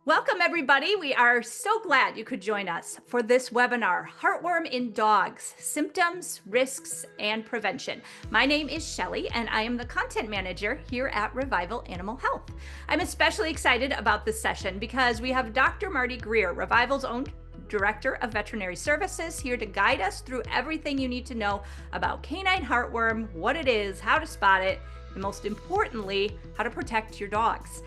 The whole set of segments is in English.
Welcome, everybody. We are so glad you could join us for this webinar, Heartworm in Dogs, Symptoms, Risks, and Prevention. My name is Shelley, and I am the content manager here at Revival Animal Health. I'm especially excited about this session because we have Dr. Marty Greer, Revival's own Director of Veterinary Services, here to guide us through everything you need to know about canine heartworm, what it is, how to spot it, and most importantly, how to protect your dogs.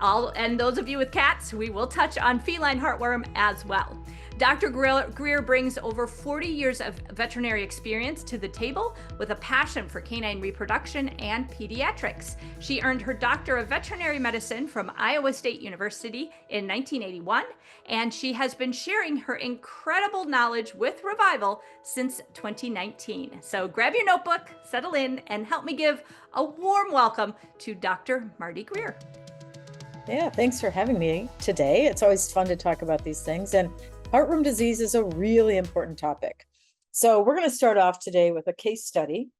And those of you with cats, we will touch on feline heartworm as well. Dr. Greer brings over 40 years of veterinary experience to the table with a passion for canine reproduction and pediatrics. She earned her Doctor of Veterinary Medicine from Iowa State University in 1981, and she has been sharing her incredible knowledge with Revival since 2019. So grab your notebook, settle in, and help me give a warm welcome to Dr. Marty Greer. Yeah, thanks for having me today. It's always fun to talk about these things. And heartworm disease is a really important topic. So we're going to start off today with a case study.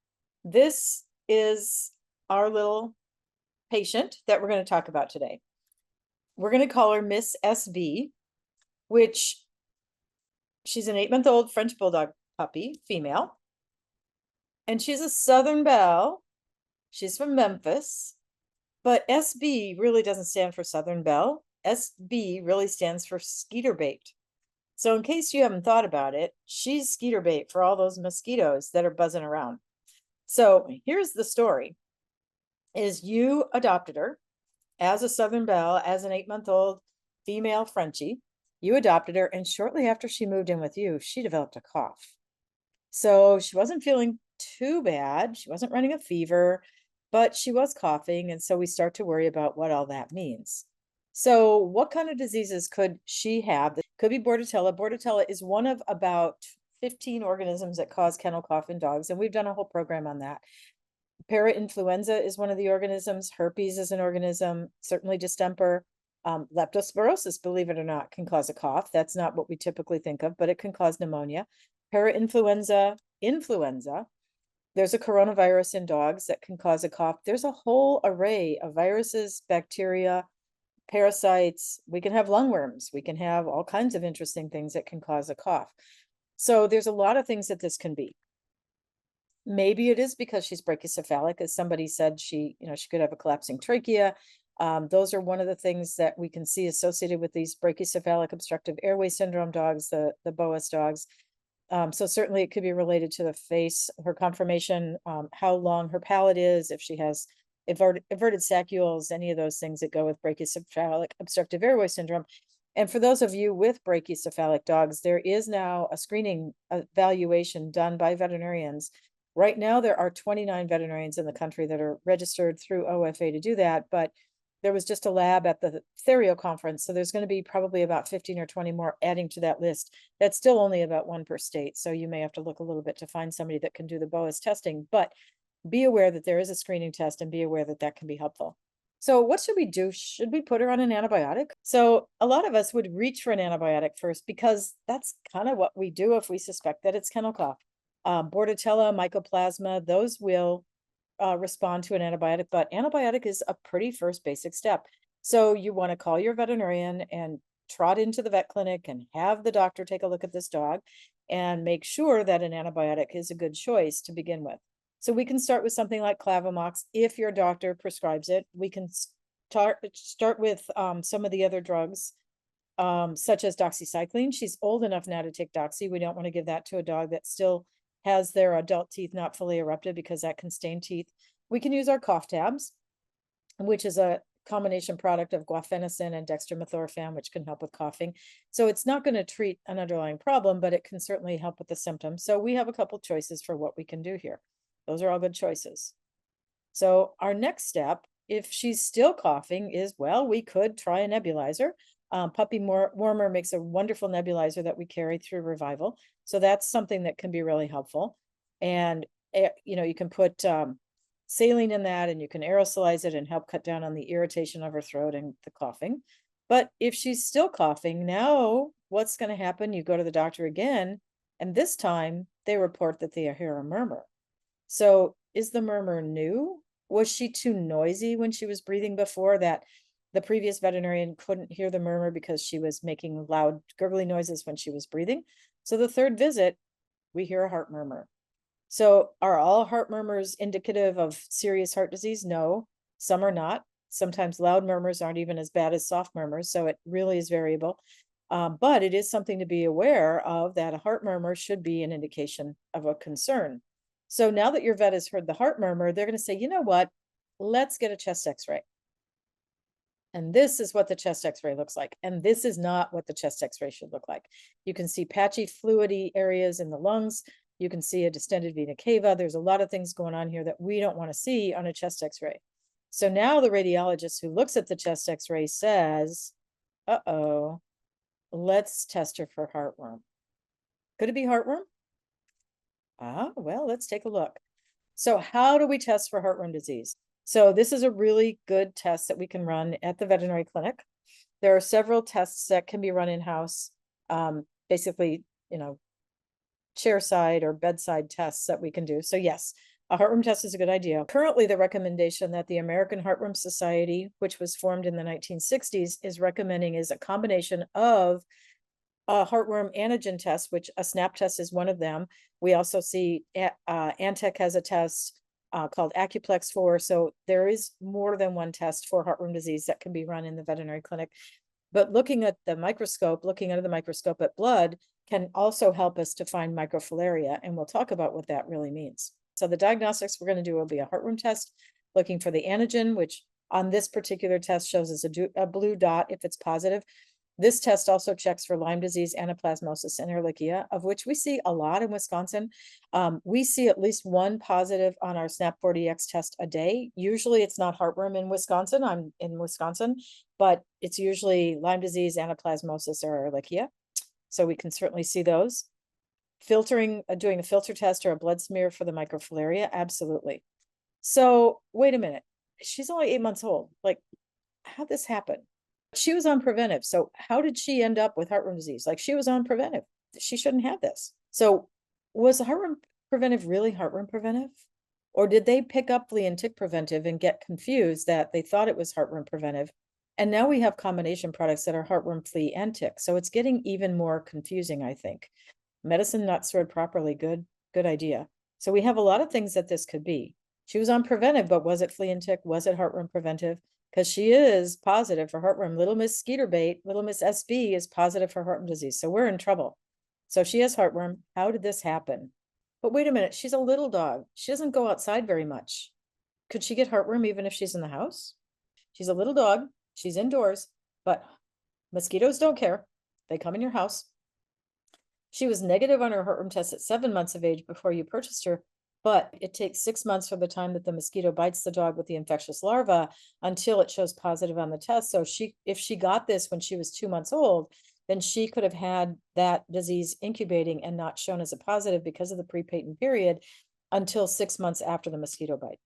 This is our little patient that we're going to talk about today. We're going to call her Miss SB, which she's an 8-month-old French Bulldog puppy, female. And she's a Southern Belle. She's from Memphis. But SB really doesn't stand for Southern Belle. SB really stands for skeeter bait. So in case you haven't thought about it, she's skeeter bait for all those mosquitoes that are buzzing around. So here's the story, is you adopted her as a Southern Belle, as an 8-month-old female Frenchie. You adopted her, and shortly after she moved in with you, she developed a cough. So she wasn't feeling too bad. She wasn't running a fever, but she was coughing. And so we start to worry about what all that means. So what kind of diseases could she have? That could be Bordetella. Bordetella is one of about 15 organisms that cause kennel cough in dogs. And we've done a whole program on that. Parainfluenza is one of the organisms. Herpes is an organism, certainly distemper. Leptospirosis, believe it or not, can cause a cough. That's not what we typically think of, but it can cause pneumonia. Parainfluenza, influenza. There's a coronavirus in dogs that can cause a cough. There's a whole array of viruses, bacteria, parasites. We can have lungworms. We can have all kinds of interesting things that can cause a cough. So there's a lot of things that this can be. Maybe it is because she's brachycephalic, as somebody said, she could have a collapsing trachea. Those are one of the things that we can see associated with these brachycephalic obstructive airway syndrome dogs, the Boas dogs. So certainly it could be related to the face, her conformation, how long her palate is, if she has inverted saccules, any of those things that go with brachycephalic obstructive airway syndrome. And for those of you with brachycephalic dogs, there is now a screening evaluation done by veterinarians. Right now, there are 29 veterinarians in the country that are registered through OFA to do that, but there was just a lab at the Therio conference. So there's going to be probably about 15 or 20 more adding to that list. That's still only about one per state. So you may have to look a little bit to find somebody that can do the BOAS testing, but be aware that there is a screening test and be aware that that can be helpful. So what should we do? Should we put her on an antibiotic? So a lot of us would reach for an antibiotic first because that's kind of what we do if we suspect that it's kennel cough. Bordetella, mycoplasma, those will respond to an antibiotic, but antibiotic is a pretty first basic step. So you want to call your veterinarian and trot into the vet clinic and have the doctor take a look at this dog and make sure that an antibiotic is a good choice to begin with. So we can start with something like Clavamox if your doctor prescribes it. We can start with some of the other drugs, such as doxycycline. She's old enough now to take doxy. We don't want to give that to a dog that still has their adult teeth not fully erupted because that can stain teeth. We can use our cough tabs, which is a combination product of guaifenesin and dextromethorphan, which can help with coughing. So it's not going to treat an underlying problem, but it can certainly help with the symptoms. So we have a couple choices for what we can do here. Those are all good choices. So our next step, if she's still coughing, is, well, we could try a nebulizer. Puppy Murmur makes a wonderful nebulizer that we carry through Revival. So that's something that can be really helpful. And, you can put saline in that and you can aerosolize it and help cut down on the irritation of her throat and the coughing. But if she's still coughing, now what's going to happen? You go to the doctor again, and this time they report that they hear a murmur. So is the murmur new? Was she too noisy when she was breathing before, that The previous veterinarian couldn't hear the murmur because she was making loud gurgly noises when she was breathing. So the third visit, we hear a heart murmur. So are all heart murmurs indicative of serious heart disease? No, some are not. Sometimes loud murmurs aren't even as bad as soft murmurs, so it really is variable. But it is something to be aware of, that a heart murmur should be an indication of a concern. So now that your vet has heard the heart murmur, they're going to say, you know what, let's get a chest x-ray. And this is what the chest x-ray looks like. And this is not what the chest x-ray should look like. You can see patchy fluidy areas in the lungs. You can see a distended vena cava. There's a lot of things going on here that we don't want to see on a chest x-ray. So now the radiologist who looks at the chest x-ray says, uh-oh, let's test her for heartworm. Could it be heartworm? Well, let's take a look. So how do we test for heartworm disease? So this is a really good test that we can run at the veterinary clinic. There are several tests that can be run in-house, basically, chairside or bedside tests that we can do. So yes, a heartworm test is a good idea. Currently, the recommendation that the American Heartworm Society, which was formed in the 1960s, is recommending is a combination of a heartworm antigen test, which a SNAP test is one of them. We also see Antec has a test called Acuplex 4. So there is more than one test for heartworm disease that can be run in the veterinary clinic. But looking at the microscope, looking under the microscope at blood can also help us to find microfilaria. And we'll talk about what that really means. So the diagnostics we're going to do will be a heartworm test, looking for the antigen, which on this particular test shows as a blue dot if it's positive. This test also checks for Lyme disease, anaplasmosis, and Ehrlichia, of which we see a lot in Wisconsin. We see at least one positive on our SNAP4Dx test a day. Usually it's not heartworm in Wisconsin. I'm in Wisconsin, but it's usually Lyme disease, anaplasmosis, or Ehrlichia. So we can certainly see those. Filtering, doing a filter test or a blood smear for the microfilaria, absolutely. So wait a minute, she's only 8 months old. Like, how'd this happen? She was on preventive. So how did she end up with heartworm disease? Like, she was on preventive. She shouldn't have this. So was the heartworm preventive really heartworm preventive? Or did they pick up flea and tick preventive and get confused that they thought it was heartworm preventive? And now we have combination products that are heartworm, flea, and tick. So it's getting even more confusing, I think. Medicine not stored properly, good idea. So we have a lot of things that this could be. She was on preventive, but was it flea and tick? Was it heartworm preventive? Because she is positive for heartworm. Little Miss Skeeterbait, little Miss SB is positive for heartworm disease. So we're in trouble. So she has heartworm. How did this happen? But wait a minute, she's a little dog. She doesn't go outside very much. Could she get heartworm even if she's in the house? She's a little dog. She's indoors, but mosquitoes don't care. They come in your house. She was negative on her heartworm test at 7 months of age before you purchased her, but it takes 6 months from the time that the mosquito bites the dog with the infectious larva until it shows positive on the test. So if she got this when she was 2 months old, then she could have had that disease incubating and not shown as a positive because of the pre-patent period until 6 months after the mosquito bite.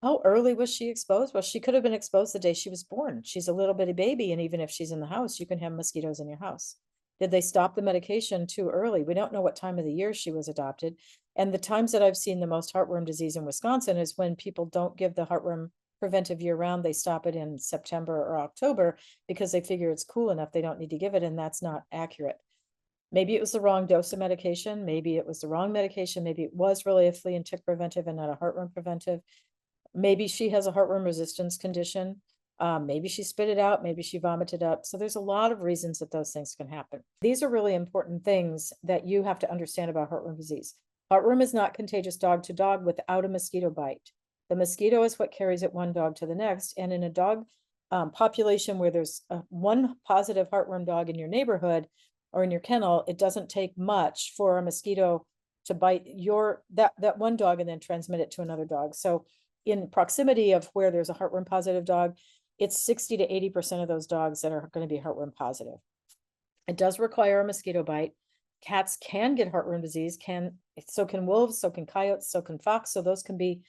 How early was she exposed? Well, she could have been exposed the day she was born. She's a little bitty baby, and even if she's in the house, you can have mosquitoes in your house. Did they stop the medication too early? We don't know what time of the year she was adopted. And the times that I've seen the most heartworm disease in Wisconsin is when people don't give the heartworm preventive year round. They stop it in September or October because they figure it's cool enough. They don't need to give it. And that's not accurate. Maybe it was the wrong dose of medication. Maybe it was the wrong medication. Maybe it was really a flea and tick preventive and not a heartworm preventive. Maybe she has a heartworm resistance condition. Maybe she spit it out, maybe she vomited up. So there's a lot of reasons that those things can happen. These are really important things that you have to understand about heartworm disease. Heartworm is not contagious dog to dog without a mosquito bite. The mosquito is what carries it one dog to the next. And in a dog population where there's one positive heartworm dog in your neighborhood or in your kennel, it doesn't take much for a mosquito to bite that one dog and then transmit it to another dog. So in proximity of where there's a heartworm positive dog, it's 60 to 80% of those dogs that are going to be heartworm positive. It does require a mosquito bite. Cats can get heartworm disease, so can wolves, so can coyotes, so can fox. So those can be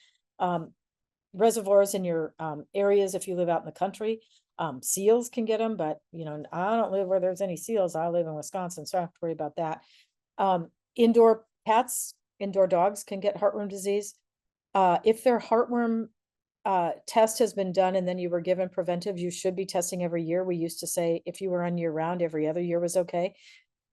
reservoirs in your areas if you live out in the country. Seals can get them, but I don't live where there's any seals. I live in Wisconsin, so I don't have to worry about that. Indoor dogs can get heartworm disease. If they're heartworm test has been done and then you were given preventive, you should be testing every year. We used to say if you were on year round, every other year was okay.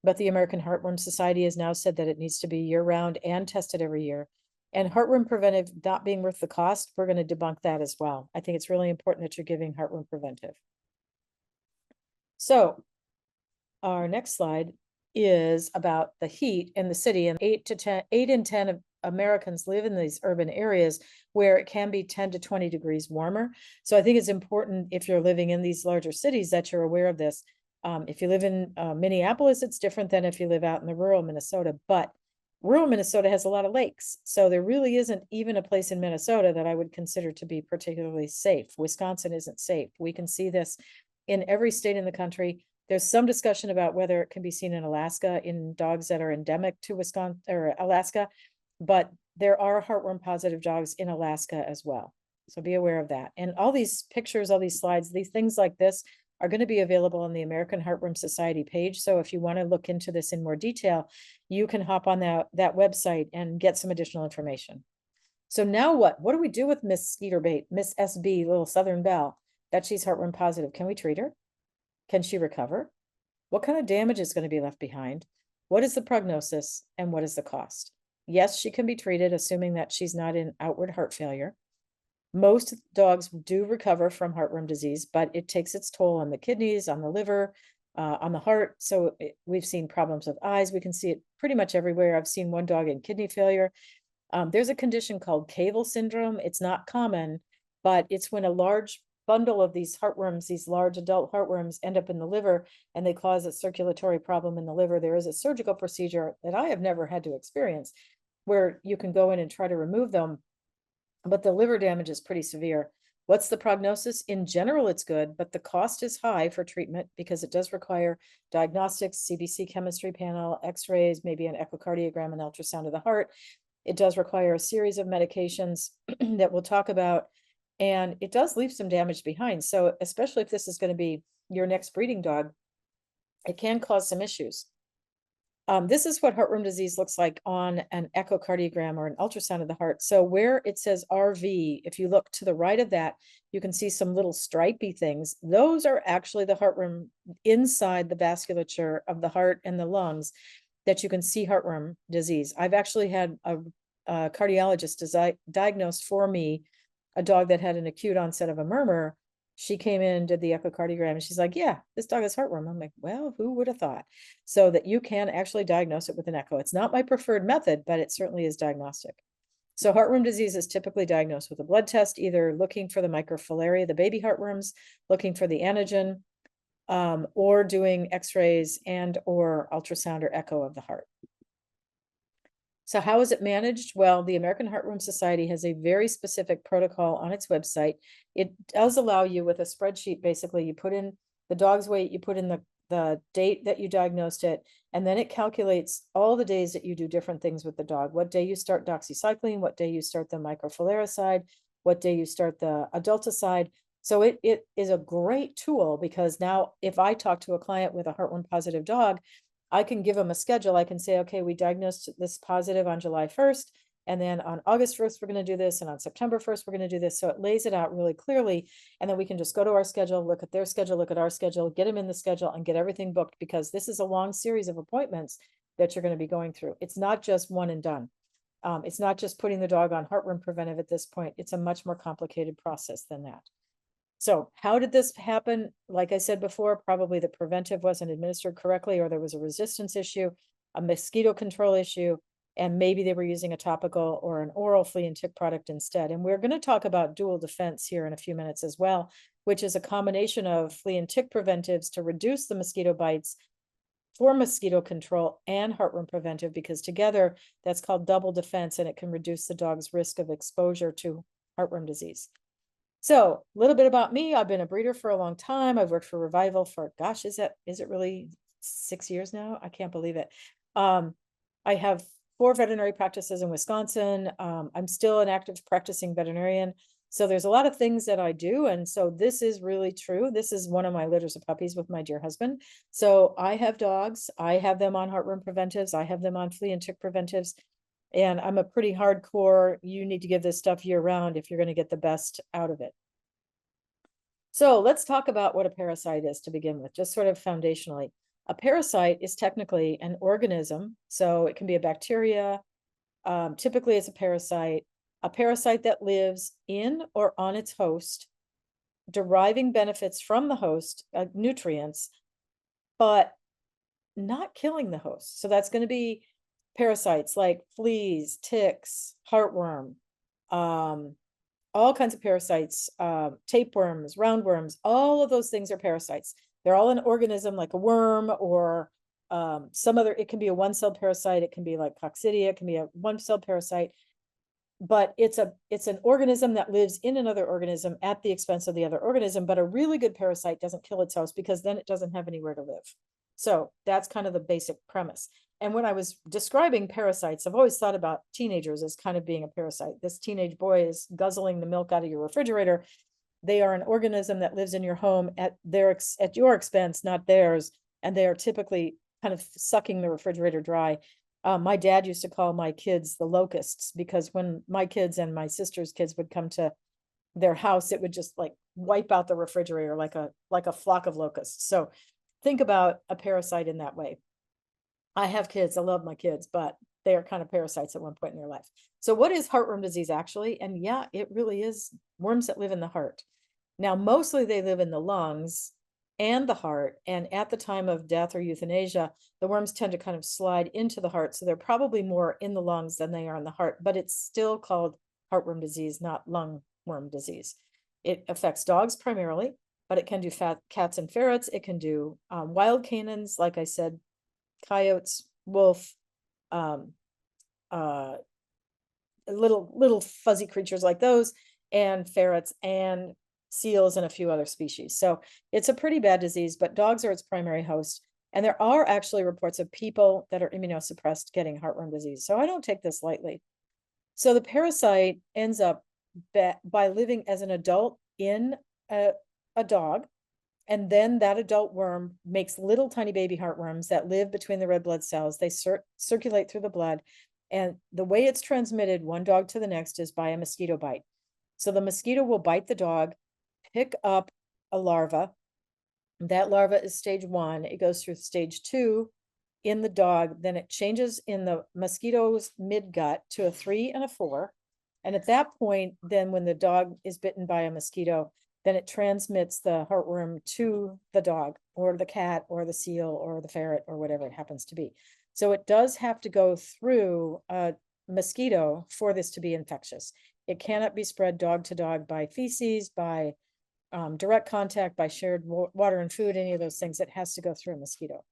But the American Heartworm Society has now said that it needs to be year round and tested every year. And heartworm preventive not being worth the cost, we're going to debunk that as well. I think it's really important that you're giving heartworm preventive. So our next slide is about the heat in the city, and 8 in 10 of Americans live in these urban areas where it can be 10 to 20 degrees warmer. So I think it's important if you're living in these larger cities that you're aware of this. If you live in Minneapolis, it's different than if you live out in the rural Minnesota, but rural Minnesota has a lot of lakes. So there really isn't even a place in Minnesota that I would consider to be particularly safe. Wisconsin isn't safe. We can see this in every state in the country. There's some discussion about whether it can be seen in Alaska in dogs that are endemic to Wisconsin or Alaska, but there are heartworm positive dogs in Alaska as well. So be aware of that. And all these pictures, all these slides, these things like this are going to be available on the American Heartworm Society page. So if you want to look into this in more detail, you can hop on that website and get some additional information. So now what? What do we do with Miss Skeeter Bait, Miss SB, little Southern Belle, that she's heartworm positive? Can we treat her? Can she recover? What kind of damage is going to be left behind? What is the prognosis and what is the cost? Yes, she can be treated, assuming that she's not in outward heart failure. Most dogs do recover from heartworm disease, but it takes its toll on the kidneys, on the liver, on the heart. So we've seen problems with eyes. We can see it pretty much everywhere. I've seen one dog in kidney failure. There's a condition called Cavel syndrome. It's not common, but it's when a large bundle of these heartworms, these large adult heartworms, end up in the liver and they cause a circulatory problem in the liver. There is a surgical procedure that I have never had to experience where you can go in and try to remove them, but the liver damage is pretty severe. What's the prognosis? In general, it's good, but the cost is high for treatment because it does require diagnostics, CBC chemistry panel, x-rays, maybe an echocardiogram, an ultrasound of the heart. It does require a series of medications that we'll talk about, and it does leave some damage behind. So especially if this is going to be your next breeding dog, it can cause some issues. This is what heartworm disease looks like on an echocardiogram or an ultrasound of the heart. So where it says RV, if you look to the right of that, you can see some little stripy things. Those are actually the heartworm inside the vasculature of the heart and the lungs that you can see heartworm disease. I've actually had a cardiologist diagnose for me a dog that had an acute onset of a murmur. She came in, did the echocardiogram, and she's like, yeah, this dog has heartworm. I'm like, well, who would have thought? So that you can actually diagnose it with an echo. It's not my preferred method, but it certainly is diagnostic. So heartworm disease is typically diagnosed with a blood test, either looking for the microfilaria, the baby heartworms, looking for the antigen, or doing x-rays and or ultrasound or echo of the heart. So how is it managed? Well, the American Heartworm Society has a very specific protocol on its website. It does allow you with a spreadsheet, basically, you put in the dog's weight, you put in the date that you diagnosed it, and then it calculates all the days that you do different things with the dog. What day you start doxycycline, what day you start the microfilaricide, what day you start the adulticide. So it is a great tool because now if I talk to a client with a heartworm positive dog, I can give them a schedule. I can say, okay, we diagnosed this positive on July 1st, and then on August 1st, we're going to do this, and on September 1st, we're going to do this. So it lays it out really clearly, and then we can just go to our schedule, look at their schedule, look at our schedule, get them in the schedule, and get everything booked, because this is a long series of appointments that you're going to be going through. It's not just one and done. It's not just putting the dog on heartworm preventive at this point. It's a much more complicated process than that. So how did this happen? Like I said before, probably the preventive wasn't administered correctly, or there was a resistance issue, a mosquito control issue, and maybe they were using a topical or an oral flea and tick product instead. And we're going to talk about dual defense here in a few minutes as well, which is a combination of flea and tick preventives to reduce the mosquito bites for mosquito control and heartworm preventive, because together that's called double defense, and it can reduce the dog's risk of exposure to heartworm disease. So a little bit about me. I've been a breeder for a long time. I've worked for Revival for, gosh, is it really 6 years now? I can't believe it. I have 4 veterinary practices in Wisconsin. I'm still an active practicing veterinarian. So there's a lot of things that I do. And so this is really true. This is one of my litters of puppies with my dear husband. So I have dogs. I have them on heartworm preventives. I have them on flea and tick preventives. And I'm a pretty hardcore, you need to give this stuff year round if you're going to get the best out of it. So let's talk about what a parasite is to begin with, just sort of foundationally. A parasite is technically an organism. So it can be a bacteria. Typically it's a parasite that lives in or on its host, deriving benefits from the host, nutrients, but not killing the host. So that's going to be parasites like fleas, ticks, heartworm, all kinds of parasites, tapeworms, roundworms, all of those things are parasites. They're all an organism like a worm or some other, it can be a one-celled parasite, it can be like coccidia, it can be a one-celled parasite, but it's an organism that lives in another organism at the expense of the other organism. But a really good parasite doesn't kill its host because then it doesn't have anywhere to live. So that's kind of the basic premise. And when I was describing parasites, I've always thought about teenagers as kind of being a parasite. This teenage boy is guzzling the milk out of your refrigerator. They are an organism that lives in your home at your expense, not theirs. And they are typically kind of sucking the refrigerator dry. My dad used to call my kids the locusts, because when my kids and my sister's kids would come to their house, it would just like wipe out the refrigerator like a flock of locusts. So think about a parasite in that way. I have kids, I love my kids, but they are kind of parasites at one point in their life. So what is heartworm disease actually? And yeah, it really is worms that live in the heart. Now, mostly they live in the lungs and the heart. And at the time of death or euthanasia, the worms tend to kind of slide into the heart. So they're probably more in the lungs than they are in the heart, but it's still called heartworm disease, not lungworm disease. It affects dogs primarily, but it can do cats and ferrets. It can do wild canines, like I said, coyotes, wolf, little fuzzy creatures like those, and ferrets and seals and a few other species. So it's a pretty bad disease, but dogs are its primary host. And there are actually reports of people that are immunosuppressed getting heartworm disease. So I don't take this lightly. So the parasite ends up by living as an adult in a dog. And then that adult worm makes little tiny baby heartworms that live between the red blood cells. They circulate through the blood. And the way it's transmitted one dog to the next is by a mosquito bite. So the mosquito will bite the dog, pick up a larva. That larva is stage 1. It goes through stage 2 in the dog. Then it changes in the mosquito's midgut to a 3 and a 4. And at that point, then when the dog is bitten by a mosquito, then it transmits the heartworm to the dog or the cat or the seal or the ferret or whatever it happens to be. So it does have to go through a mosquito for this to be infectious. It cannot be spread dog to dog by feces, by direct contact, by shared water and food, any of those things. It has to go through a mosquito.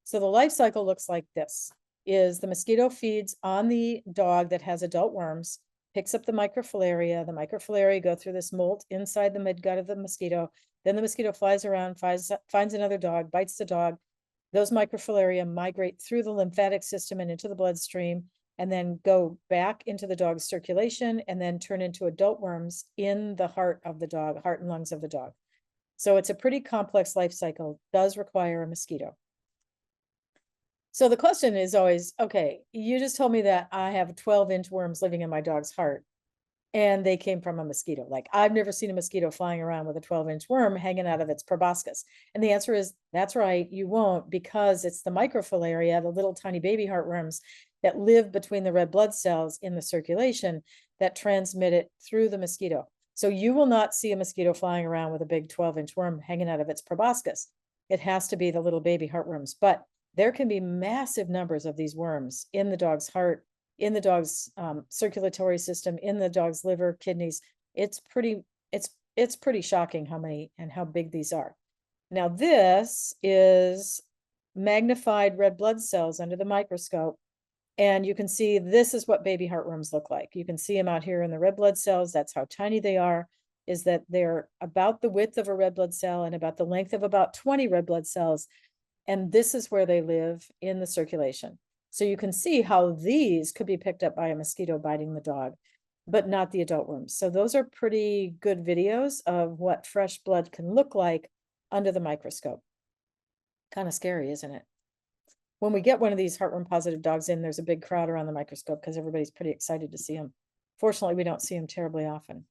So the life cycle looks like this: is the mosquito feeds on the dog that has adult worms, picks up the microfilaria go through this molt inside the midgut of the mosquito. Then the mosquito flies around, finds another dog, bites the dog. Those microfilaria migrate through the lymphatic system and into the bloodstream, and then go back into the dog's circulation and then turn into adult worms in the heart of the dog, heart and lungs of the dog. So it's a pretty complex life cycle, does require a mosquito. So the question is always, okay, you just told me that I have 12-inch worms living in my dog's heart and they came from a mosquito. Like, I've never seen a mosquito flying around with a 12-inch worm hanging out of its proboscis. And the answer is, that's right, you won't, because it's the microfilaria, the little tiny baby heartworms that live between the red blood cells in the circulation that transmit it through the mosquito. So you will not see a mosquito flying around with a big 12-inch worm hanging out of its proboscis. It has to be the little baby heartworms. But there can be massive numbers of these worms in the dog's heart, in the dog's circulatory system, in the dog's liver, kidneys. It's pretty shocking how many and how big these are. Now, this is magnified red blood cells under the microscope. And you can see this is what baby heartworms look like. You can see them out here in the red blood cells. That's how tiny they are, is that they're about the width of a red blood cell and about the length of about 20 red blood cells. And this is where they live in the circulation. So you can see how these could be picked up by a mosquito biting the dog, but not the adult worms. So those are pretty good videos of what fresh blood can look like under the microscope. Kind of scary, isn't it? when we get one of these heartworm positive dogs in, there's a big crowd around the microscope because everybody's pretty excited to see them. Fortunately, we don't see them terribly often.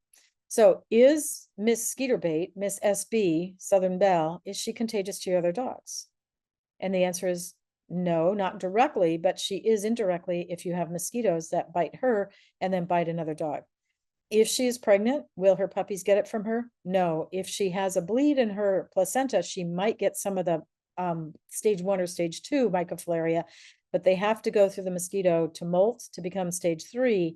So is Miss Skeeterbait, Miss SB, Southern Belle, is she contagious to your other dogs? And the answer is no, not directly, but she is indirectly if you have mosquitoes that bite her and then bite another dog. If she is pregnant, will her puppies get it from her? No. If she has a bleed in her placenta, she might get some of the stage 1 or stage 2 microfilaria, but they have to go through the mosquito to molt to become stage 3.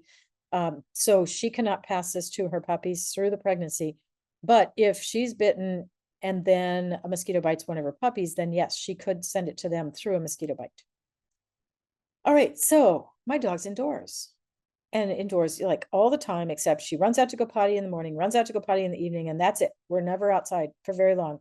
So she cannot pass this to her puppies through the pregnancy. But if she's bitten and then a mosquito bites one of her puppies, then yes, she could send it to them through a mosquito bite. All right, so my dog's indoors. And indoors, like all the time, except she runs out to go potty in the morning, runs out to go potty in the evening, and that's it. We're never outside for very long.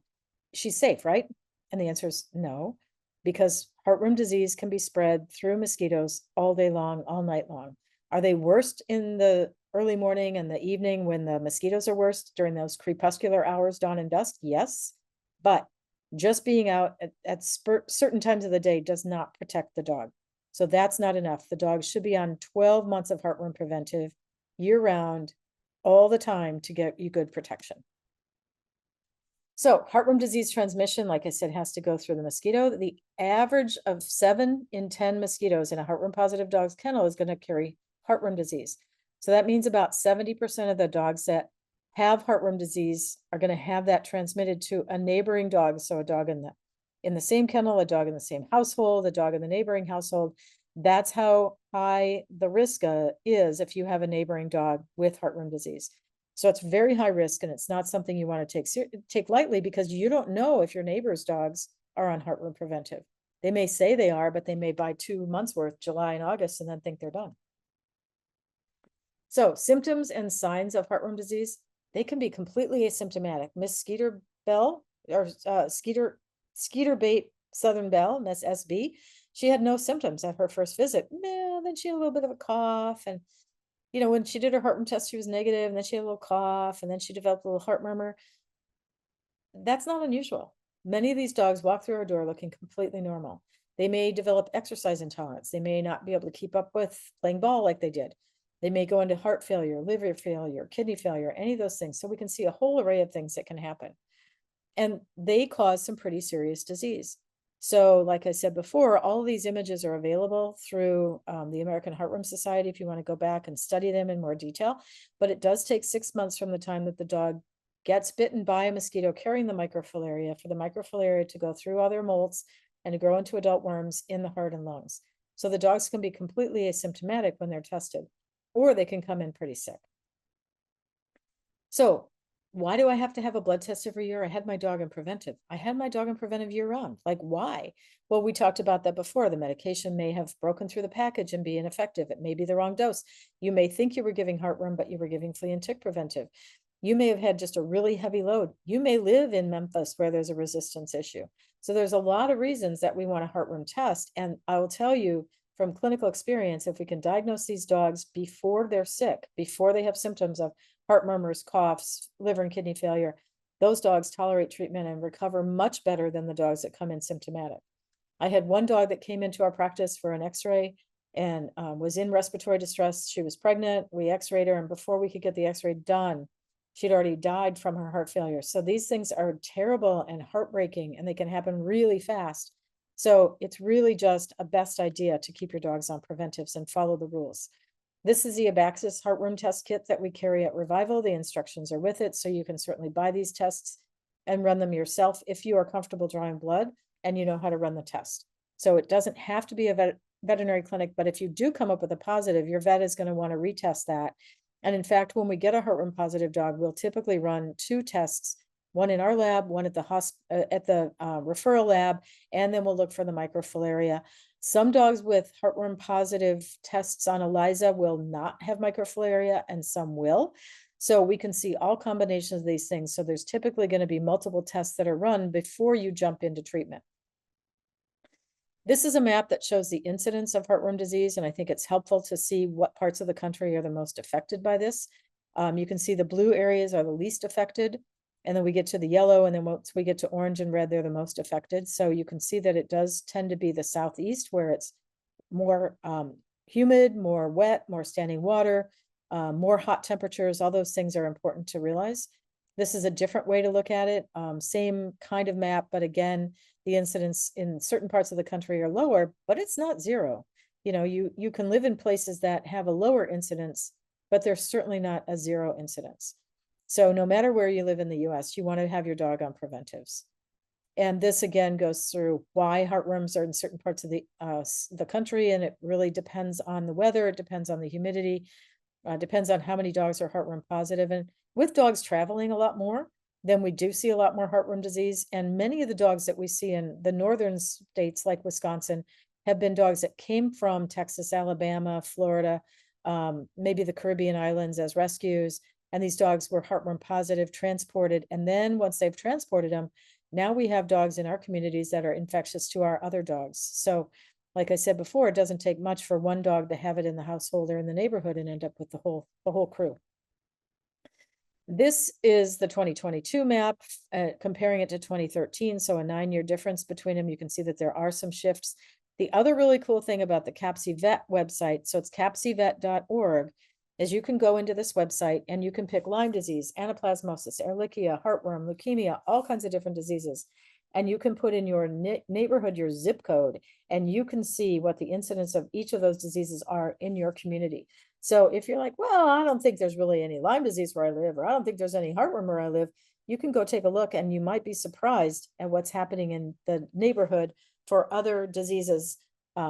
She's safe, right? And the answer is no, because heartworm disease can be spread through mosquitoes all day long, all night long. Are they worst in the early morning and the evening when the mosquitoes are worst during those crepuscular hours, dawn and dusk? Yes. But just being out at certain times of the day does not protect the dog. So that's not enough. The dog should be on 12 months of heartworm preventive year round, all the time to get you good protection. So heartworm disease transmission, like I said, has to go through the mosquito. The average of 7 in 10 mosquitoes in a heartworm positive dog's kennel is going to carry heartworm disease. So that means about 70% of the dogs that have heartworm disease are going to have that transmitted to a neighboring dog. So a dog in the same kennel, a dog in the same household, a dog in the neighboring household. That's how high the risk is if you have a neighboring dog with heartworm disease. So it's very high risk, and it's not something you want to take lightly, because you don't know if your neighbor's dogs are on heartworm preventive. They may say they are, but they may buy 2 months worth, July and August, and then think they're done. So symptoms and signs of heartworm disease, they can be completely asymptomatic. Miss Skeeter Belle, or Skeeterbait Southern Belle, Miss SB, she had no symptoms at her first visit. Then she had a little bit of a cough, and when she did her heartworm test, she was negative, and then she had a little cough, and then she developed a little heart murmur. That's not unusual. Many of these dogs walk through our door looking completely normal. They may develop exercise intolerance. They may not be able to keep up with playing ball like they did. They may go into heart failure, liver failure, kidney failure, any of those things. So we can see a whole array of things that can happen. And they cause some pretty serious disease. So like I said before, all of these images are available through the American Heartworm Society if you want to go back and study them in more detail. But it does take 6 months from the time that the dog gets bitten by a mosquito carrying the microfilaria for the microfilaria to go through all their molts and to grow into adult worms in the heart and lungs. So the dogs can be completely asymptomatic when they're tested, or they can come in pretty sick. So why do I have to have a blood test every year? I had my dog in preventive. I had my dog in preventive year round. Like, why? Well, we talked about that before. The medication may have broken through the package and be ineffective. It may be the wrong dose. You may think you were giving heartworm, but you were giving flea and tick preventive. You may have had just a really heavy load. You may live in Memphis where there's a resistance issue. So there's a lot of reasons that we want a heartworm test. And I will tell you from clinical experience, if we can diagnose these dogs before they're sick, before they have symptoms of heart murmurs, coughs, liver and kidney failure, those dogs tolerate treatment and recover much better than the dogs that come in symptomatic. I had one dog that came into our practice for an x-ray and was in respiratory distress. She was pregnant. We x-rayed her, and before we could get the x-ray done, she'd already died from her heart failure. So these things are terrible and heartbreaking, and they can happen really fast. So it's really just a best idea to keep your dogs on preventives and follow the rules. This is the Abaxis heartworm test kit that we carry at Revival. The instructions are with it, so you can certainly buy these tests and run them yourself if you are comfortable drawing blood and you know how to run the test. So it doesn't have to be a veterinary clinic, but if you do come up with a positive, your vet is going to want to retest that. And in fact, when we get a heartworm positive dog, we'll typically run 2 tests, one in our lab, one at the referral lab, and then we'll look for the microfilaria. Some dogs with heartworm positive tests on ELISA will not have microfilaria, and some will. So we can see all combinations of these things. So there's typically going to be multiple tests that are run before you jump into treatment. This is a map that shows the incidence of heartworm disease, and I think it's helpful to see what parts of the country are the most affected by this. You can see the blue areas are the least affected, And then we get to the yellow, and then once we get to orange and red, they're the most affected. So you can see that it does tend to be the southeast, where it's more humid, more wet, more standing water, more hot temperatures. All those things are important to realize. This is a different way to look at it. Same kind of map, but again, the incidence in certain parts of the country are lower, but it's not zero. You know, you can live in places that have a lower incidence, but there's certainly not a zero incidence. So no matter where you live in the US, you want to have your dog on preventives. And this again goes through why heartworms are in certain parts of the country, and it really depends on the weather, it depends on the humidity, depends on how many dogs are heartworm positive. And with dogs traveling a lot more, then we do see a lot more heartworm disease. And many of the dogs that we see in the northern states like Wisconsin have been dogs that came from Texas, Alabama, Florida, maybe the Caribbean islands as rescues. And these dogs were heartworm positive, transported. And then once they've transported them, now we have dogs in our communities that are infectious to our other dogs. So like I said before, it doesn't take much for one dog to have it in the household or in the neighborhood and end up with the whole crew. This is the 2022 map, comparing it to 2013. So a 9-year difference between them. You can see that there are some shifts. The other really cool thing about the CAPCVET website, so it's capcvet.org, is you can go into this website and you can pick Lyme disease, anaplasmosis, Ehrlichia, heartworm, leukemia, all kinds of different diseases. And you can put in your neighborhood, your zip code, and you can see what the incidence of each of those diseases are in your community. So if you're like, well, I don't think there's really any Lyme disease where I live, or I don't think there's any heartworm where I live, you can go take a look and you might be surprised at what's happening in the neighborhood for other diseases,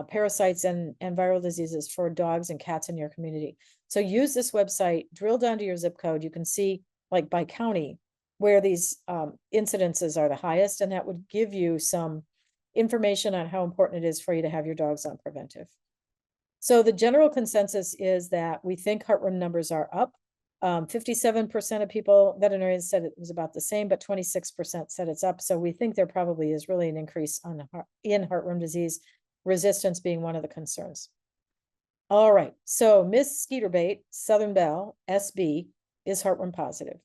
parasites and viral diseases for dogs and cats in your community. So use this website, drill down to your zip code. You can see like by county where these incidences are the highest, and that would give you some information on how important it is for you to have your dogs on preventive. So the general consensus is that we think heartworm numbers are up. 57% of people, veterinarians said it was about the same, but 26% said it's up. So we think there probably is really an increase in heartworm disease, resistance being one of the concerns. All right, so Miss Skeeterbait, Southern Belle, SB, is heartworm positive.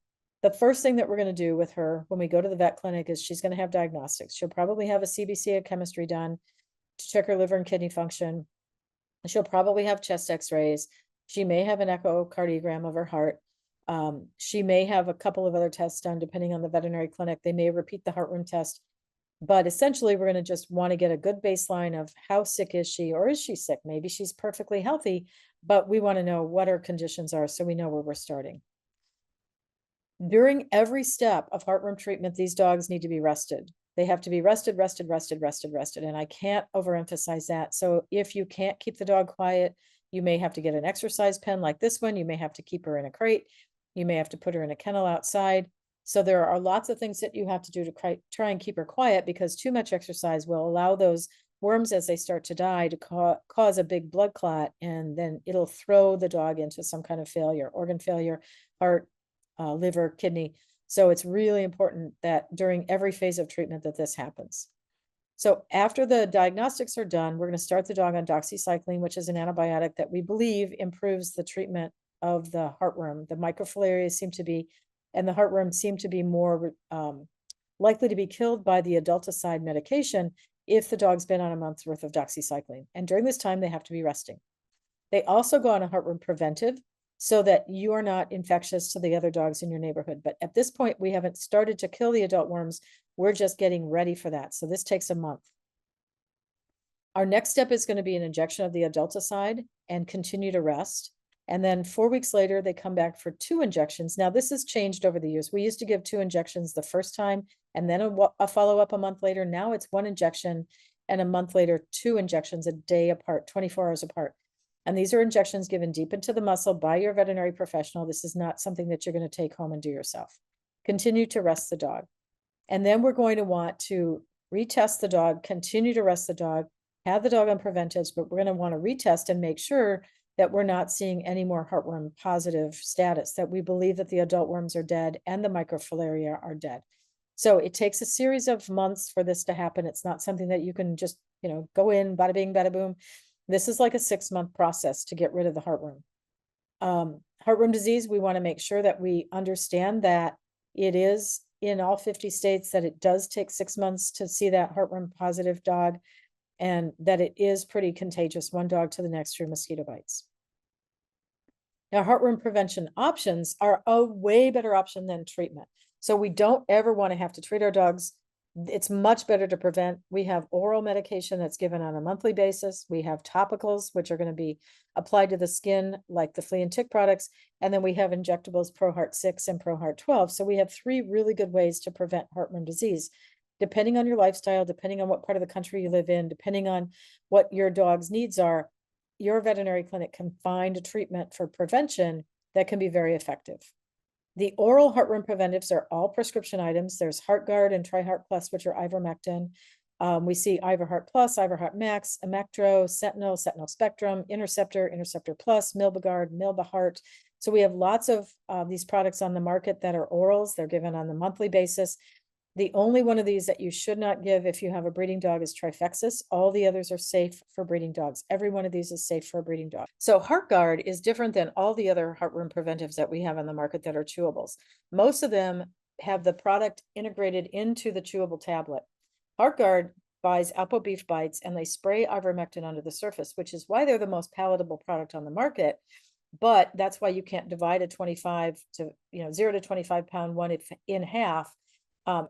The first thing that we're going to do with her when we go to the vet clinic is she's going to have diagnostics. She'll probably have a CBC of chemistry done to check her liver and kidney function. She'll probably have chest x-rays. She may have an echocardiogram of her heart. She may have a couple of other tests done depending on the veterinary clinic. They may repeat the heartworm test. But essentially, we're going to just want to get a good baseline of how sick is she, or is she sick? Maybe she's perfectly healthy, but we want to know what her conditions are so we know where we're starting. During every step of heartworm treatment, these dogs need to be rested. They have to be rested, and I can't overemphasize that. So if you can't keep the dog quiet, you may have to get an exercise pen like this one. You may have to keep her in a crate. You may have to put her in a kennel outside. So there are lots of things that you have to do to try and keep her quiet, because too much exercise will allow those worms, as they start to die, to cause a big blood clot, and then it'll throw the dog into some kind of failure, organ failure, heart, liver, kidney. So it's really important that during every phase of treatment that this happens. So after the diagnostics are done, we're going to start the dog on doxycycline, which is an antibiotic that we believe improves the treatment of the heartworm. The microfilaria seem to be, and the heartworm seem to be more likely to be killed by the adulticide medication if the dog's been on a month's worth of doxycycline. And during this time, they have to be resting. They also go on a heartworm preventive so that you are not infectious to the other dogs in your neighborhood. But at this point, we haven't started to kill the adult worms. We're just getting ready for that. So this takes a month. Our next step is going to be an injection of the adulticide and continue to rest. And then 4 weeks later, they come back for 2 injections. Now, this has changed over the years. We used to give 2 injections the first time and then a follow-up a month later. Now it's 1 injection, and a month later, 2 injections a day apart, 24 hours apart. And these are injections given deep into the muscle by your veterinary professional. This is not something that you're going to take home and do yourself. Continue to rest the dog. And then we're going to want to retest the dog, continue to rest the dog, have the dog on preventives, but we're going to want to retest and make sure that we're not seeing any more heartworm positive status, that we believe that the adult worms are dead and the microfilaria are dead. So it takes a series of months for this to happen. It's not something that you can just, go in, bada bing, bada boom. This is like a 6-month process to get rid of the heartworm. Heartworm disease, we want to make sure that we understand that it is in all 50 states that it does take 6 months to see that heartworm positive dog, and that it is pretty contagious, one dog to the next through mosquito bites. Now, heartworm prevention options are a way better option than treatment. So we don't ever want to have to treat our dogs. It's much better to prevent. We have oral medication that's given on a monthly basis. We have topicals, which are going to be applied to the skin, like the flea and tick products. And then we have injectables, ProHeart 6 and ProHeart 12. So we have 3 really good ways to prevent heartworm disease. Depending on your lifestyle, depending on what part of the country you live in, depending on what your dog's needs are, your veterinary clinic can find a treatment for prevention that can be very effective. The oral heartworm preventives are all prescription items. There's HeartGuard and TriHeart Plus, which are ivermectin. We see Iverheart Plus, Iverheart Max, Emectro, Sentinel, Sentinel Spectrum, Interceptor, Interceptor Plus, Milbagard, Milbaheart. So we have lots of these products on the market that are orals. They're given on the monthly basis. The only one of these that you should not give if you have a breeding dog is Trifexis. All the others are safe for breeding dogs. Every one of these is safe for a breeding dog. So HeartGuard is different than all the other heartworm preventives that we have on the market that are chewables. Most of them have the product integrated into the chewable tablet. HeartGuard buys Alpo beef bites and they spray ivermectin onto the surface, which is why they're the most palatable product on the market. But that's why you can't divide a 25 to 0 to 25 pound one in half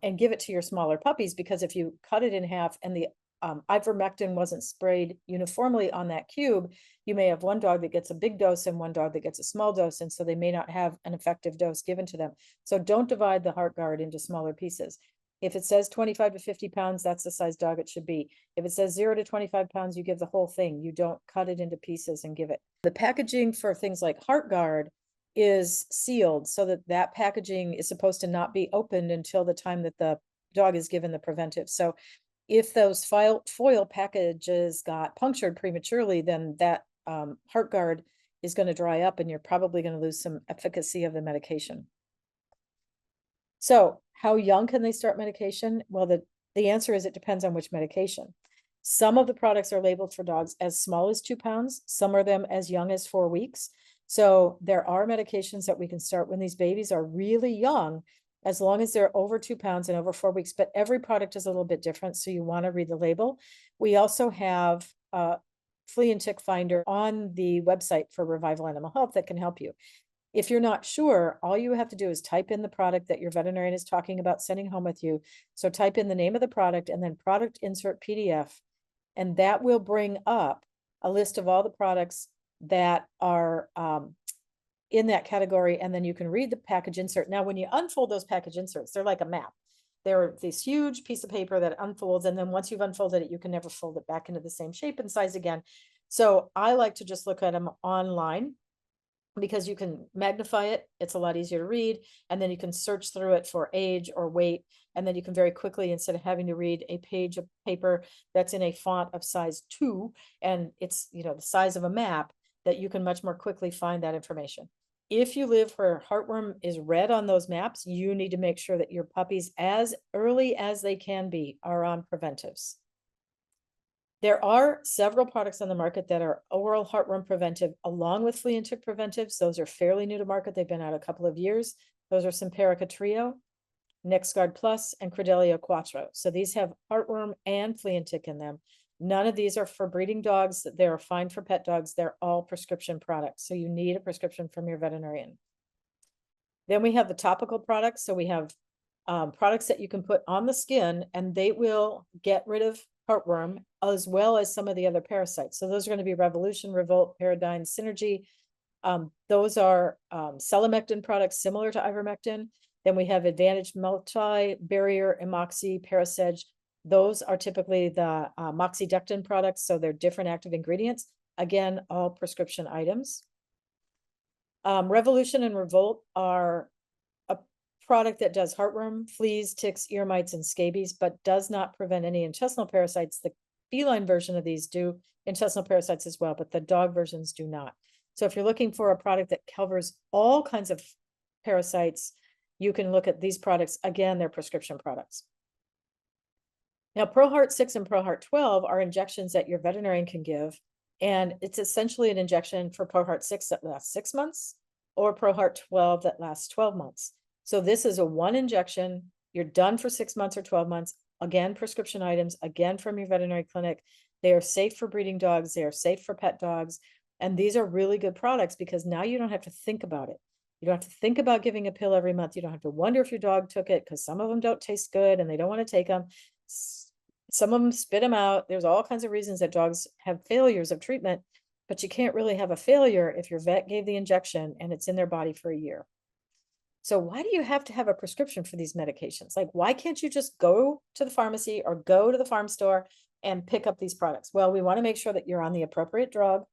and give it to your smaller puppies, because if you cut it in half and the ivermectin wasn't sprayed uniformly on that cube, you may have one dog that gets a big dose and one dog that gets a small dose, and so they may not have an effective dose given to them. So don't divide the HeartGuard into smaller pieces. If it says 25 to 50 pounds, that's the size dog it should be. If it says 0 to 25 pounds, you give the whole thing. You don't cut it into pieces and give it. The packaging for things like HeartGuard is sealed so that that packaging is supposed to not be opened until the time that the dog is given the preventive. So if those foil packages got punctured prematurely, then that HeartGuard is going to dry up and you're probably going to lose some efficacy of the medication. So how young can they start medication? Well, the answer is it depends on which medication. Some of the products are labeled for dogs as small as 2 pounds. Some of them as young as 4 weeks. So there are medications that we can start when these babies are really young, as long as they're over 2 pounds and over 4 weeks. But every product is a little bit different, so you want to read the label. We also have a flea and tick finder on the website for Revival Animal Health that can help you. If you're not sure, all you have to do is type in the product that your veterinarian is talking about sending home with you. So type in the name of the product and then product insert PDF, and that will bring up a list of all the products that are in that category, and then you can read the package insert. Now, when you unfold those package inserts, they're like a map. They're this huge piece of paper that unfolds, and then once you've unfolded it, you can never fold it back into the same shape and size again. So I like to just look at them online, because you can magnify it. It's a lot easier to read, and then you can search through it for age or weight, and then you can very quickly, instead of having to read a page of paper that's in a font of size 2 and it's the size of a map, that you can much more quickly find that information. If you live where heartworm is red on those maps, you need to make sure that your puppies, as early as they can be, are on preventives. There are several products on the market that are oral heartworm preventive, along with flea and tick preventives. Those are fairly new to market. They've been out a couple of years. Those are Simparica Trio, NexGard Plus, and Credelio Quattro. So these have heartworm and flea and tick in them. None of these are for breeding dogs. They're fine for pet dogs. They're all prescription products. So you need a prescription from your veterinarian. Then we have the topical products. So we have products that you can put on the skin, and they will get rid of heartworm as well as some of the other parasites. So those are going to be Revolution, Revolt, Paradigm, Synergy. Those are selamectin products similar to ivermectin. Then we have Advantage Multi-Barrier, Emoxy, Parasege. Those are typically the moxidectin products, so they're different active ingredients. Again, all prescription items. Revolution and Revolt are a product that does heartworm, fleas, ticks, ear mites, and scabies, but does not prevent any intestinal parasites. The feline version of these do intestinal parasites as well, but the dog versions do not. So if you're looking for a product that covers all kinds of parasites, you can look at these products. Again, they're prescription products. Now, ProHeart 6 and ProHeart 12 are injections that your veterinarian can give, and it's essentially an injection for ProHeart 6 that lasts 6 months, or ProHeart 12 that lasts 12 months. So this is a one injection You're done for 6 months or 12 months. Again, prescription items, again from your veterinary clinic. They are safe for breeding dogs. They are safe for pet dogs. And these are really good products because now you don't have to think about it. You don't have to think about giving a pill every month. You don't have to wonder if your dog took it because some of them don't taste good and they don't want to take them. Some of them spit them out. There's all kinds of reasons that dogs have failures of treatment, but you can't really have a failure if your vet gave the injection and it's in their body for a year. So why do you have to have a prescription for these medications? Like, why can't you just go to the pharmacy or go to the farm store and pick up these products? Well, we want to make sure that you're on the appropriate drug.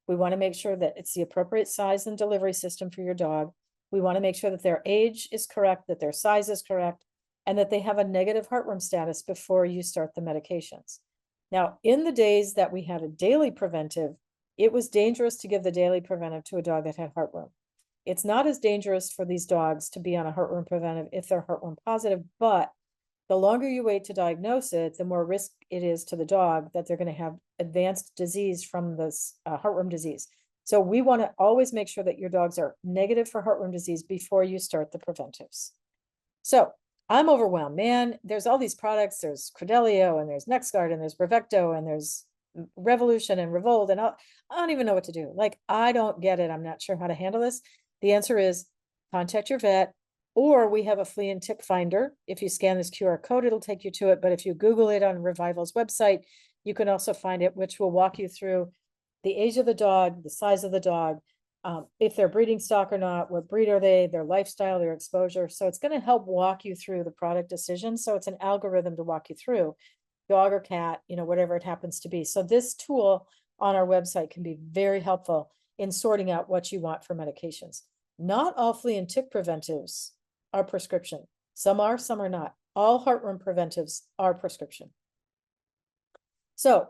We want to make sure that it's the appropriate size and delivery system for your dog. We want to make sure that their age is correct, that their size is correct, and that they have a negative heartworm status before you start the medications. Now, in the days that we had a daily preventive, it was dangerous to give the daily preventive to a dog that had heartworm. It's not as dangerous for these dogs to be on a heartworm preventive if they're heartworm positive, but the longer you wait to diagnose it, the more risk it is to the dog that they're going to have advanced disease from this heartworm disease. So we want to always make sure that your dogs are negative for heartworm disease before you start the preventives. So I'm overwhelmed, man. There's all these products. There's Credelio and there's NexGard and there's Bravecto and there's Revolution and Revolt. And I don't even know what to do. Like, I don't get it. I'm not sure how to handle this. The answer is contact your vet, or we have a flea and tick finder. If you scan this QR code, it'll take you to it. But if you Google it on Revival's website, you can also find it, which will walk you through the age of the dog, the size of the dog, if they're breeding stock or not, what breed are they, their lifestyle, their exposure. So it's going to help walk you through the product decision. So it's an algorithm to walk you through, dog or cat, whatever it happens to be. So this tool on our website can be very helpful in sorting out what you want for medications. Not all flea and tick preventives are prescription. Some are, some are not. All heartworm preventives are prescription. So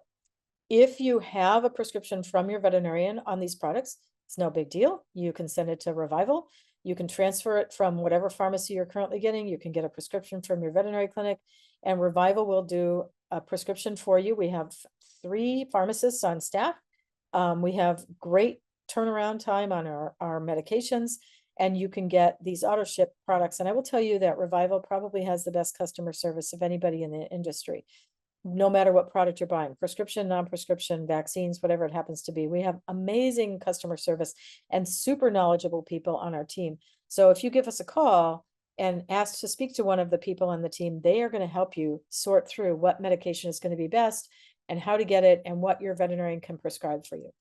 if you have a prescription from your veterinarian on these products, it's no big deal. You can send it to Revival. You can transfer it from whatever pharmacy you're currently getting. You can get a prescription from your veterinary clinic, and Revival will do a prescription for you. We have 3 pharmacists on staff. We have great turnaround time on our medications, and you can get these auto ship products. And I will tell you that Revival probably has the best customer service of anybody in the industry, no matter what product you're buying, prescription, non-prescription, vaccines, whatever it happens to be. We have amazing customer service and super knowledgeable people on our team. So if you give us a call and ask to speak to one of the people on the team, they are going to help you sort through what medication is going to be best and how to get it and what your veterinarian can prescribe for you.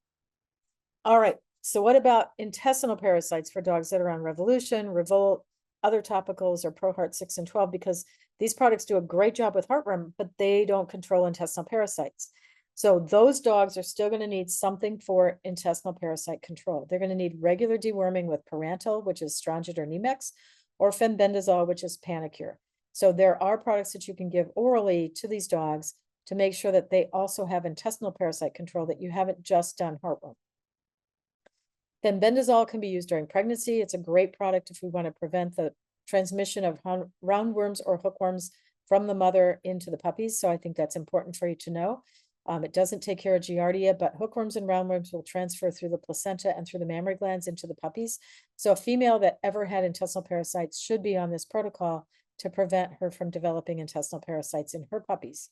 All right, so what about intestinal parasites for dogs that are on Revolution, Revolt, other topicals, or ProHeart 6 and 12? Because these products do a great job with heartworm, but they don't control intestinal parasites. So those dogs are still going to need something for intestinal parasite control. They're going to need regular deworming with Parental, which is Strongyl or Nemex, or fenbendazole, which is Panacur. So there are products that you can give orally to these dogs to make sure that they also have intestinal parasite control, that you haven't just done heartworm. Fenbendazole can be used during pregnancy. It's a great product if we want to prevent the transmission of roundworms or hookworms from the mother into the puppies. So I think that's important for you to know. It doesn't take care of Giardia, but hookworms and roundworms will transfer through the placenta and through the mammary glands into the puppies. So a female that ever had intestinal parasites should be on this protocol to prevent her from developing intestinal parasites in her puppies.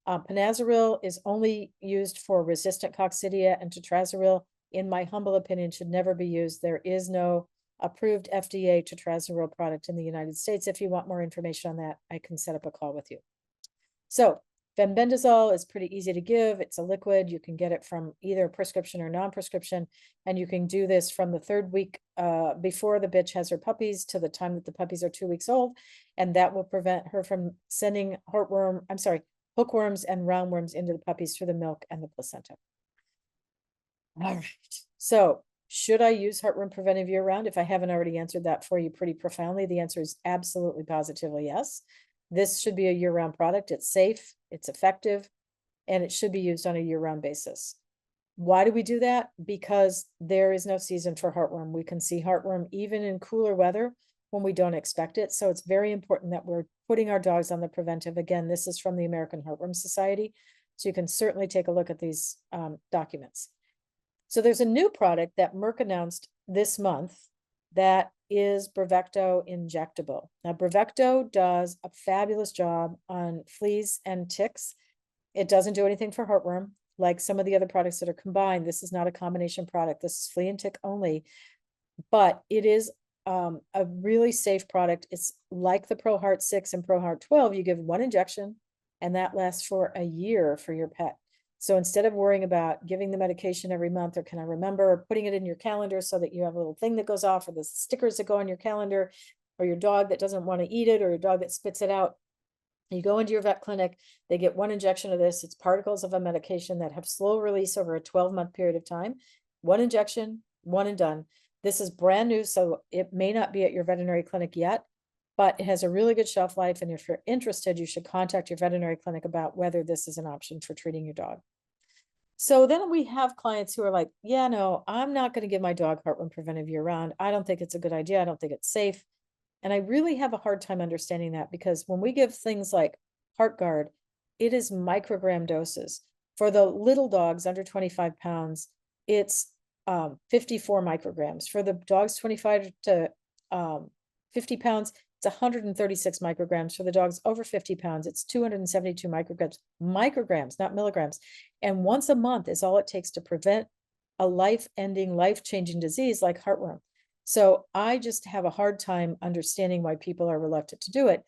Panazaril is only used for resistant coccidia, and tetrazaril, in my humble opinion, should never be used. There is no approved FDA tetrazaril product in the United States. If you want more information on that, I can set up a call with you. So fenbendazole is pretty easy to give. It's a liquid. You can get it from either prescription or non-prescription, and you can do this from the 3rd week before the bitch has her puppies to the time that the puppies are 2 weeks old, and that will prevent her from sending hookworms and roundworms into the puppies through the milk and the placenta. All right. So should I use heartworm preventive year round? If I haven't already answered that for you pretty profoundly, the answer is absolutely positively yes. This should be a year round product. It's safe, it's effective, and it should be used on a year round basis. Why do we do that? Because there is no season for heartworm. We can see heartworm even in cooler weather when we don't expect it. So it's very important that we're putting our dogs on the preventive. Again, this is from the American Heartworm Society. So you can certainly take a look at these documents. So there's a new product that Merck announced this month that is Bravecto injectable. Now, Bravecto does a fabulous job on fleas and ticks. It doesn't do anything for heartworm, like some of the other products that are combined. This is not a combination product. This is flea and tick only, but it is a really safe product. It's like the ProHeart 6 and ProHeart 12. You give one injection and that lasts for a year for your pet. So instead of worrying about giving the medication every month, or can I remember, or putting it in your calendar so that you have a little thing that goes off, or the stickers that go on your calendar, or your dog that doesn't want to eat it, or your dog that spits it out, you go into your vet clinic, they get one injection of this. It's particles of a medication that have slow release over a 12-month period of time. One injection, one and done. This is brand new, so it may not be at your veterinary clinic yet, but it has a really good shelf life. And if you're interested, you should contact your veterinary clinic about whether this is an option for treating your dog. So then we have clients who are like, yeah, no, I'm not going to give my dog heartworm preventive year round. I don't think it's a good idea. I don't think it's safe. And I really have a hard time understanding that, because when we give things like HeartGuard, it is microgram doses. For the little dogs under 25 pounds, it's 54 micrograms. For the dogs 25 to 50 pounds, it's 136 micrograms. For the dogs over 50 pounds, it's 272 micrograms, not milligrams. And once a month is all it takes to prevent a life-ending, life-changing disease like heartworm. So I just have a hard time understanding why people are reluctant to do it.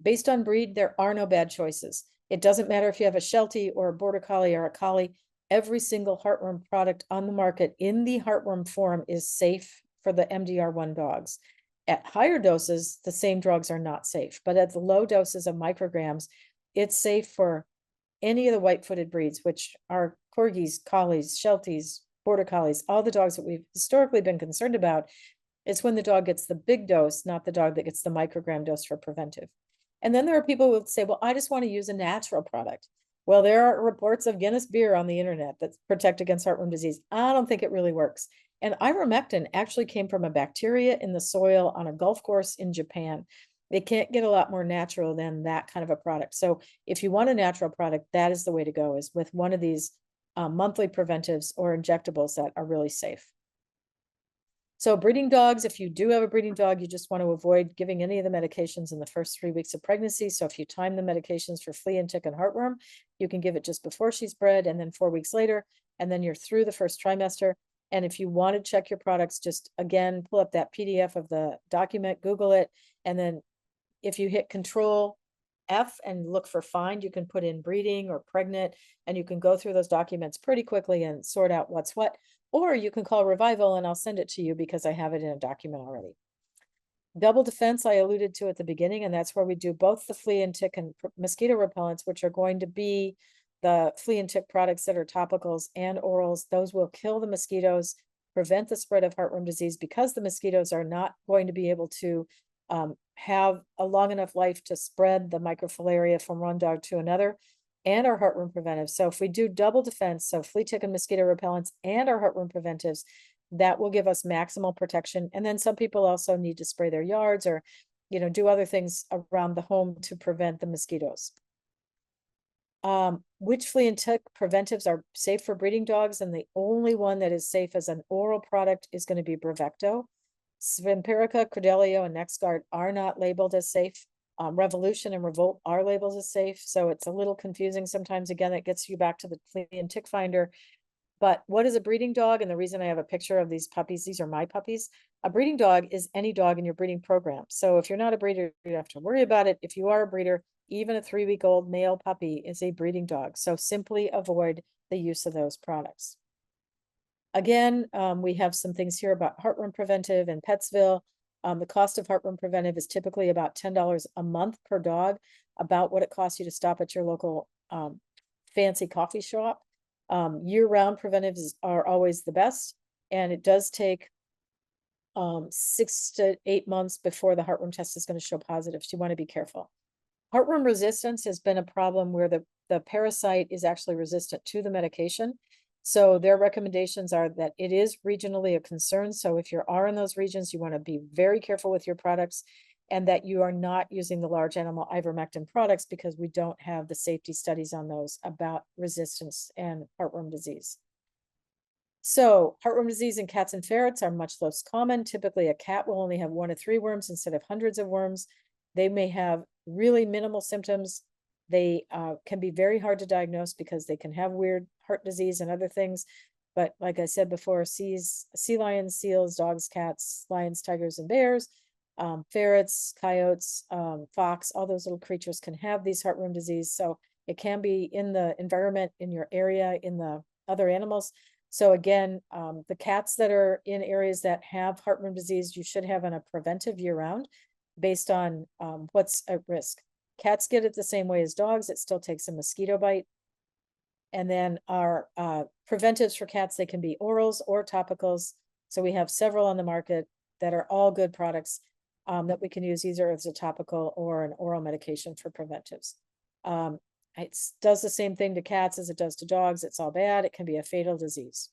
Based on breed, there are no bad choices. It doesn't matter if you have a Sheltie or a Border Collie or a Collie. Every single heartworm product on the market in the heartworm form is safe for the MDR1 dogs. At higher doses, the same drugs are not safe, but at the low doses of micrograms, it's safe for any of the white-footed breeds, which are Corgis, Collies, Shelties, Border Collies, all the dogs that we've historically been concerned about. It's when the dog gets the big dose, not the dog that gets the microgram dose for preventive. And then there are people who will say, well, I just want to use a natural product. Well, there are reports of Guinness beer on the internet that protect against heartworm disease. I don't think it really works. And ivermectin actually came from a bacteria in the soil on a golf course in Japan. They can't get a lot more natural than that kind of a product. So if you want a natural product, that is the way to go, is with one of these monthly preventives or injectables that are really safe. So breeding dogs, if you do have a breeding dog, you just want to avoid giving any of the medications in the first 3 weeks of pregnancy. So if you time the medications for flea and tick and heartworm, you can give it just before she's bred and then 4 weeks later, and then you're through the first trimester. And if you want to check your products, just again, pull up that PDF of the document, Google it. And then if you hit Control F and look for find, you can put in breeding or pregnant, and you can go through those documents pretty quickly and sort out what's what. Or you can call Revival and I'll send it to you because I have it in a document already. Double defense, I alluded to at the beginning, and that's where we do both the flea and tick and mosquito repellents, which are going to be the flea and tick products that are topicals and orals. Those will kill the mosquitoes, prevent the spread of heartworm disease, because the mosquitoes are not going to be able to have a long enough life to spread the microfilaria from one dog to another, and our heartworm preventives. So if we do double defense, so flea, tick, and mosquito repellents and our heartworm preventives, that will give us maximal protection. And then some people also need to spray their yards or, do other things around the home to prevent the mosquitoes. Which flea and tick preventives are safe for breeding dogs? And the only one that is safe as an oral product is going to be Bravecto. Vampirica, Credelio, and NexGard are not labeled as safe. Revolution and Revolt are labeled as safe. So it's a little confusing sometimes. Again, it gets you back to the flea and tick finder. But what is a breeding dog? And the reason I have a picture of these puppies, these are my puppies. A breeding dog is any dog in your breeding program. So if you're not a breeder, you don't have to worry about it. If you are a breeder, even a 3-week-old male puppy is a breeding dog. So simply avoid the use of those products. Again, we have some things here about heartworm preventive and Petsville. The cost of heartworm preventive is typically about $10 a month per dog, about what it costs you to stop at your local fancy coffee shop. Year-round preventives are always the best, and it does take 6 to 8 months before the heartworm test is going to show positive, so you want to be careful. Heartworm resistance has been a problem where the parasite is actually resistant to the medication. So their recommendations are that it is regionally a concern. So if you are in those regions, you want to be very careful with your products, and that you are not using the large animal ivermectin products, because we don't have the safety studies on those about resistance and heartworm disease. So heartworm disease in cats and ferrets are much less common. Typically, a cat will only have 1 to 3 worms instead of hundreds of worms. They may have really minimal symptoms. They can be very hard to diagnose because they can have weird heart disease and other things. But like I said before, sea lions, seals, dogs, cats, lions, tigers, and bears, ferrets, coyotes, fox, all those little creatures can have these heartworm disease. So it can be in the environment, in your area, in the other animals. So again, the cats that are in areas that have heartworm disease, you should have on a preventive year-round based on what's at risk. Cats get it the same way as dogs. It still takes a mosquito bite. And then our preventives for cats, they can be orals or topicals. So we have several on the market that are all good products that we can use either as a topical or an oral medication for preventives. It does the same thing to cats as it does to dogs. It's all bad. It can be a fatal disease.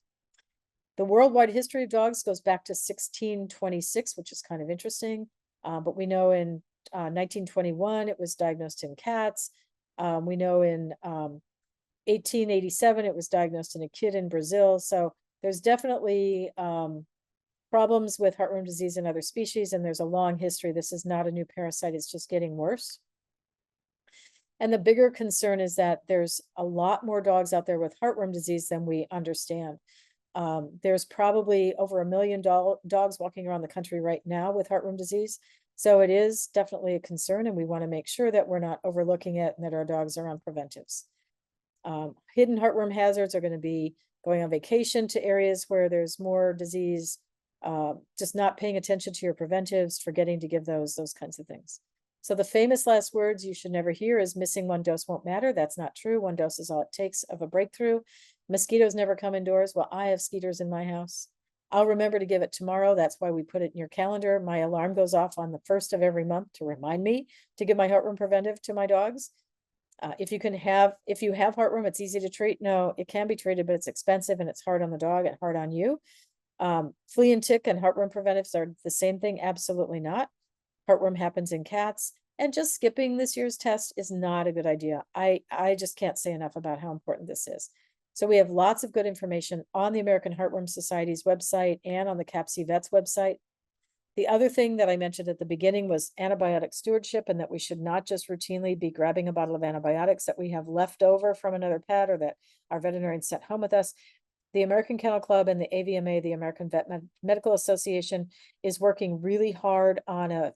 The worldwide history of dogs goes back to 1626, which is kind of interesting. But we know in 1921, it was diagnosed in cats. We know in 1887, it was diagnosed in a kid in Brazil. So there's definitely problems with heartworm disease in other species, and there's a long history. This is not a new parasite. It's just getting worse. And the bigger concern is that there's a lot more dogs out there with heartworm disease than we understand. There's probably over 1 million dogs walking around the country right now with heartworm disease. So it is definitely a concern, and we want to make sure that we're not overlooking it and that our dogs are on preventives. Hidden heartworm hazards are going to be going on vacation to areas where there's more disease, just not paying attention to your preventives, forgetting to give those kinds of things. So the famous last words you should never hear is missing 1 dose won't matter. That's not true. 1 dose is all it takes of a breakthrough. Mosquitoes never come indoors. Well, I have skeeters in my house. I'll remember to give it tomorrow. That's why we put it in your calendar. My alarm goes off on the 1st of every month to remind me to give my heartworm preventive to my dogs. If you have heartworm, it's easy to treat. No, it can be treated, but it's expensive and it's hard on the dog and hard on you. Flea and tick and heartworm preventives are the same thing. Absolutely not. Heartworm happens in cats, and just skipping this year's test is not a good idea. I just can't say enough about how important this is. So we have lots of good information on the American Heartworm Society's website and on the CAPC Vets website. The other thing that I mentioned at the beginning was antibiotic stewardship, and that we should not just routinely be grabbing a bottle of antibiotics that we have left over from another pet or that our veterinarian sent home with us. The American Kennel Club and the AVMA, the American Medical Association, is working really hard on an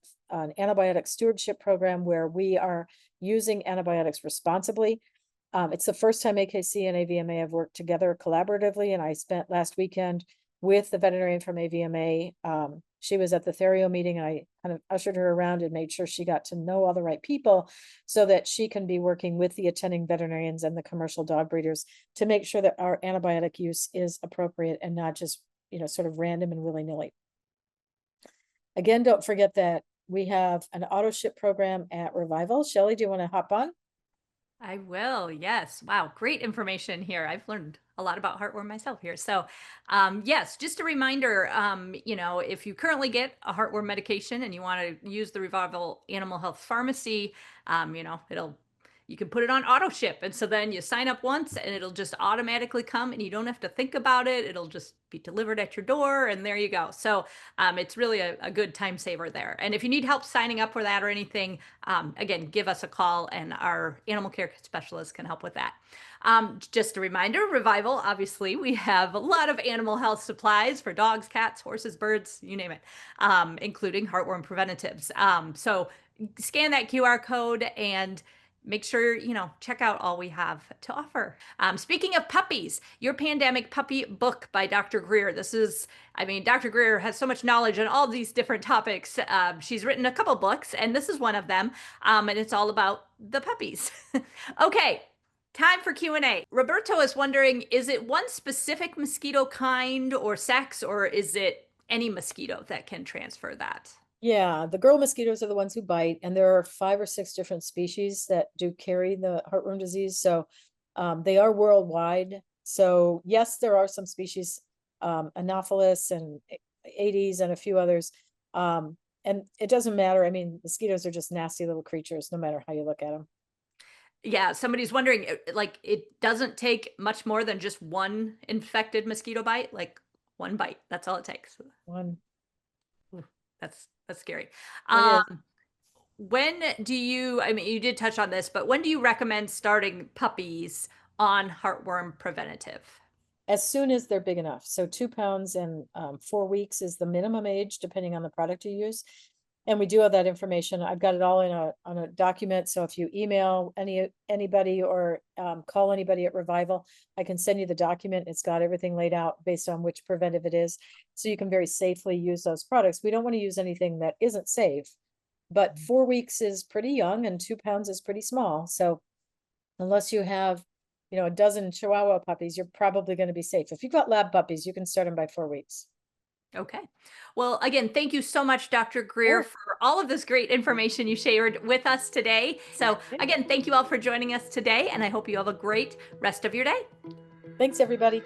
antibiotic stewardship program where we are using antibiotics responsibly. It's the first time AKC and AVMA have worked together collaboratively, and I spent last weekend with the veterinarian from AVMA. She was at the Therio meeting, and I kind of ushered her around and made sure she got to know all the right people so that she can be working with the attending veterinarians and the commercial dog breeders to make sure that our antibiotic use is appropriate and not just, sort of random and willy-nilly. Again, don't forget that we have an auto ship program at Revival. Shelley, do you want to hop on? I will. Yes. Wow. Great information here. I've learned a lot about heartworm myself here. So, yes, just a reminder, if you currently get a heartworm medication and you want to use the Revival Animal Health Pharmacy, you can put it on auto ship. And so then you sign up once and it'll just automatically come and you don't have to think about it. It'll just be delivered at your door and there you go. So it's really a good time saver there. And if you need help signing up for that or anything, again, give us a call and our animal care specialist can help with that. Just a reminder, Revival, obviously, we have a lot of animal health supplies for dogs, cats, horses, birds, you name it, including heartworm preventatives. So scan that QR code and make sure, check out all we have to offer. Speaking of puppies, your pandemic puppy book by Dr. Greer. Dr. Greer has so much knowledge on all these different topics. She's written a couple books, and this is one of them, and it's all about the puppies. Okay, time for Q&A. Roberto is wondering, is it one specific mosquito kind or sex, or is it any mosquito that can transfer that? Yeah, the girl mosquitoes are the ones who bite, and there are 5 or 6 different species that do carry the heartworm disease. So they are worldwide. So yes, there are some species, Anopheles and Aedes and a few others. And it doesn't matter. I mean, mosquitoes are just nasty little creatures, no matter how you look at them. Yeah, somebody's wondering, like, it doesn't take much more than just one infected mosquito bite, like, one bite, that's all it takes. One, Ooh, that's scary. it Um, is. when do you I mean, you did touch on this, but when do you recommend starting puppies on heartworm preventative? As soon as they're big enough. So 2 pounds and 4 weeks is the minimum age, depending on the product you use. And we do have that information. I've got it all in a document. So if you email anybody or call anybody at Revival, I can send you the document. It's got everything laid out based on which preventive it is. So you can very safely use those products. We don't want to use anything that isn't safe, but 4 weeks is pretty young and 2 pounds is pretty small. So unless you have, a dozen Chihuahua puppies, you're probably going to be safe. If you've got lab puppies, you can start them by 4 weeks. Okay. Well, again, thank you so much, Dr. Greer, Sure. for all of this great information you shared with us today. So, Yeah. again, thank you all for joining us today, and I hope you have a great rest of your day. Thanks, everybody.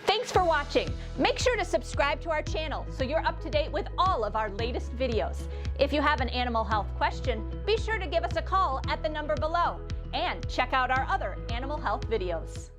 Thanks for watching. Make sure to subscribe to our channel so you're up to date with all of our latest videos. If you have an animal health question, be sure to give us a call at the number below and check out our other animal health videos.